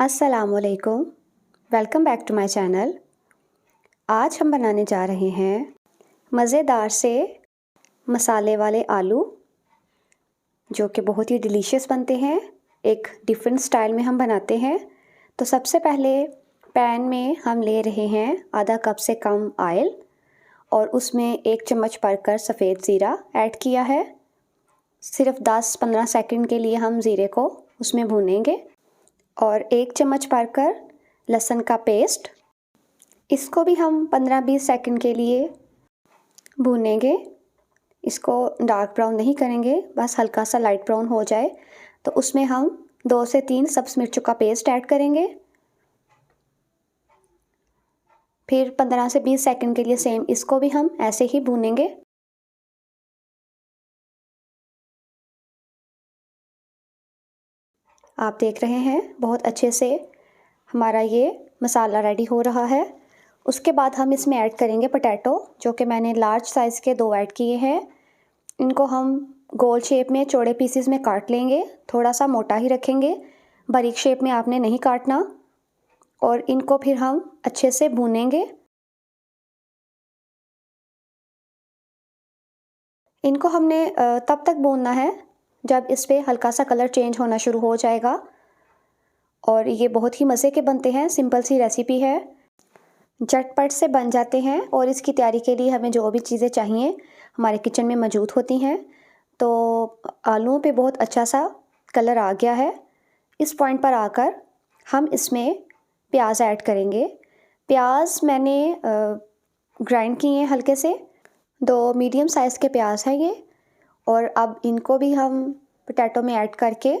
अस्सलामुअलैकुम। Welcome back to my channel. आज हम बनाने जा रहे हैं मज़ेदार से मसाले वाले आलू, जो कि बहुत ही डिलीशियस बनते हैं। एक डिफरेंट स्टाइल में हम बनाते हैं। तो सबसे पहले पैन में हम ले रहे हैं आधा कप से कम ऑयल और उसमें 1 चम्मच भरकर सफ़ेद ज़ीरा ऐड किया है। सिर्फ 10-15 सेकंड के लिए हम ज़ीरे को उसमें भूनेंगे और 1 चम्मच भरकर लहसुन का पेस्ट, इसको भी हम 15-20 सेकंड के लिए भूनेंगे। इसको डार्क ब्राउन नहीं करेंगे, बस हल्का सा लाइट ब्राउन हो जाए तो उसमें हम 2 से 3 सब्ज़ मिर्चों का पेस्ट ऐड करेंगे। फिर 15 से 20 सेकंड के लिए सेम इसको भी हम ऐसे ही भूनेंगे। आप देख रहे हैं बहुत अच्छे से हमारा ये मसाला रेडी हो रहा है। उसके बाद हम इसमें ऐड करेंगे पोटैटो, जो कि मैंने लार्ज साइज़ के 2 ऐड किए हैं। इनको हम गोल शेप में चौड़े पीसेस में काट लेंगे, थोड़ा सा मोटा ही रखेंगे, बारीक शेप में आपने नहीं काटना। और इनको फिर हम अच्छे से भूनेंगे। इनको हमने तब तक भूनना है जब इस पे हल्का सा कलर चेंज होना शुरू हो जाएगा। और ये बहुत ही मज़े के बनते हैं, सिंपल सी रेसिपी है, झटपट से बन जाते हैं। और इसकी तैयारी के लिए हमें जो भी चीज़ें चाहिए हमारे किचन में मौजूद होती हैं। तो आलूओं पे बहुत अच्छा सा कलर आ गया है। इस पॉइंट पर आकर हम इसमें प्याज ऐड करेंगे। प्याज मैंने ग्राइंड किए हैं हल्के से, 2 मीडियम साइज़ के प्याज हैं ये। और अब इनको भी हम पोटैटो में ऐड करके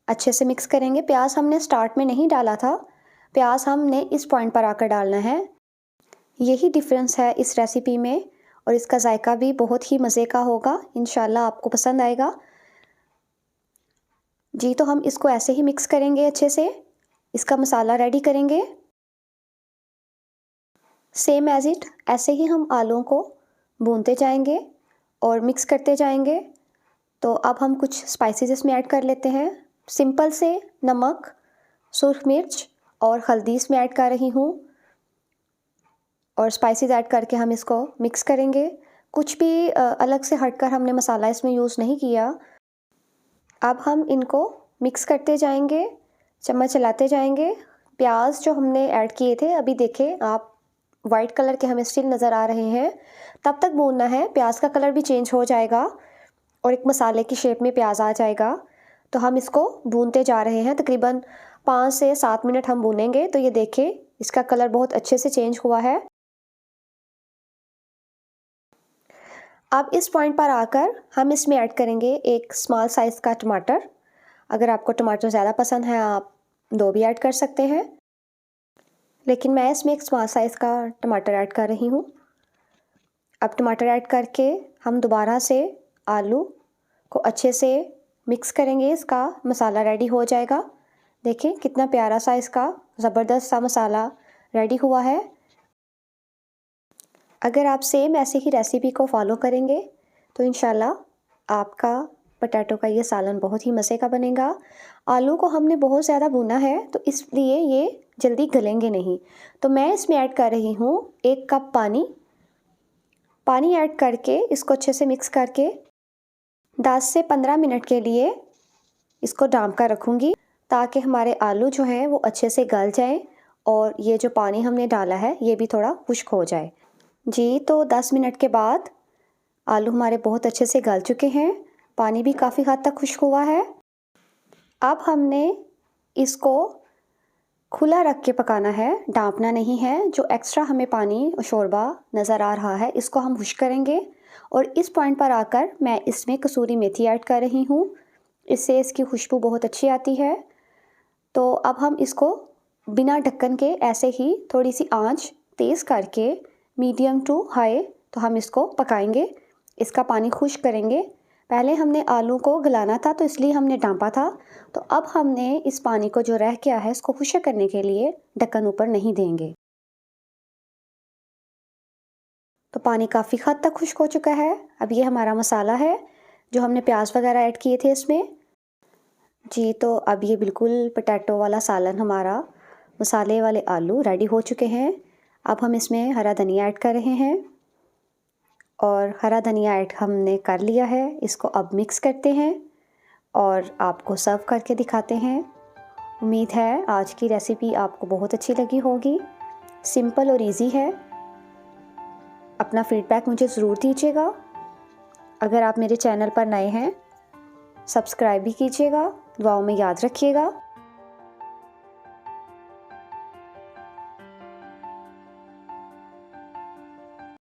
अच्छे से मिक्स करेंगे। प्याज हमने स्टार्ट में नहीं डाला था, प्याज हमने इस पॉइंट पर आकर डालना है। यही डिफरेंस है इस रेसिपी में और इसका जायका भी बहुत ही मज़े का होगा। इंशाल्लाह आपको पसंद आएगा जी। तो हम इसको ऐसे ही मिक्स करेंगे, अच्छे से इसका मसाला रेडी करेंगे। सेम एज़ इट ऐसे ही हम आलूओं को भूनते जाएंगे और मिक्स करते जाएंगे। तो अब हम कुछ स्पाइसेस इसमें ऐड कर लेते हैं। सिंपल से नमक, सुर्ख मिर्च और हल्दी इसमें ऐड कर रही हूँ और स्पाइसेस ऐड करके हम इसको मिक्स करेंगे। कुछ भी अलग से हटकर हमने मसाला इसमें यूज़ नहीं किया। अब हम इनको मिक्स करते जाएंगे, चम्मच चलाते जाएंगे। प्याज जो हमने ऐड किए थे, अभी देखें आप, वाइट कलर के हमें स्टिल नज़र आ रहे हैं। तब तक भूनना है, प्याज का कलर भी चेंज हो जाएगा और एक मसाले की शेप में प्याज आ जाएगा। तो हम इसको भूनते जा रहे हैं, तकरीबन 5 से 7 मिनट हम भूनेंगे। तो ये देखें इसका कलर बहुत अच्छे से चेंज हुआ है। अब इस पॉइंट पर आकर हम इसमें ऐड करेंगे 1 स्मॉल साइज़ का टमाटर। अगर आपको टमाटर ज़्यादा पसंद है आप 2 भी ऐड कर सकते हैं, लेकिन मैं इसमें 1 स्मॉल साइज़ का टमाटर ऐड कर रही हूँ। अब टमाटर ऐड करके हम दोबारा से आलू को अच्छे से मिक्स करेंगे, इसका मसाला रेडी हो जाएगा। देखें कितना प्यारा सा इसका ज़बरदस्त सा मसाला रेडी हुआ है। अगर आप सेम ऐसे ही रेसिपी को फॉलो करेंगे तो इंशाल्लाह आपका पोटैटो का ये सालन बहुत ही मज़े का बनेगा। आलू को हमने बहुत ज़्यादा भुना है तो इसलिए ये जल्दी गलेंगे नहीं। तो मैं इसमें ऐड कर रही हूँ 1 कप पानी। पानी ऐड करके इसको अच्छे से मिक्स करके 10 से 15 मिनट के लिए इसको ढाँप कर रखूँगी, ताकि हमारे आलू जो हैं वो अच्छे से गल जाएं और ये जो पानी हमने डाला है ये भी थोड़ा खुश्क हो जाए जी। तो 10 मिनट के बाद आलू हमारे बहुत अच्छे से गल चुके हैं, पानी भी काफ़ी हद तक खुश्क हुआ है। अब हमने इसको खुला रख के पकाना है, ढाँपना नहीं है। जो एक्स्ट्रा हमें पानी और शोरबा नज़र आ रहा है इसको हम खुश्क करेंगे। और इस पॉइंट पर आकर मैं इसमें कसूरी मेथी ऐड कर रही हूँ, इससे इसकी खुशबू बहुत अच्छी आती है। तो अब हम इसको बिना ढक्कन के ऐसे ही थोड़ी सी आंच तेज़ करके मीडियम टू हाई तो हम इसको पकाएंगे, इसका पानी खुश्क करेंगे। पहले हमने आलू को गलाना था तो इसलिए हमने ढाँपा था। तो अब हमने इस पानी को जो रह गया है इसको खुश्क करने के लिए ढक्कन ऊपर नहीं देंगे। तो पानी काफ़ी हद तक खुश्क हो चुका है। अब ये हमारा मसाला है जो हमने प्याज वगैरह ऐड किए थे इसमें। जी, तो अब ये बिल्कुल पोटैटो वाला सालन हमारा, मसाले वाले आलू रेडी हो चुके हैं। अब हम इसमें हरा धनिया ऐड कर रहे हैं और हरा धनिया ऐड हमने कर लिया है। इसको अब मिक्स करते हैं और आपको सर्व करके दिखाते हैं। उम्मीद है आज की रेसिपी आपको बहुत अच्छी लगी होगी। सिंपल और इजी है। अपना फीडबैक मुझे ज़रूर दीजिएगा। अगर आप मेरे चैनल पर नए हैं, सब्सक्राइब भी कीजिएगा। दुआओं में याद रखिएगा।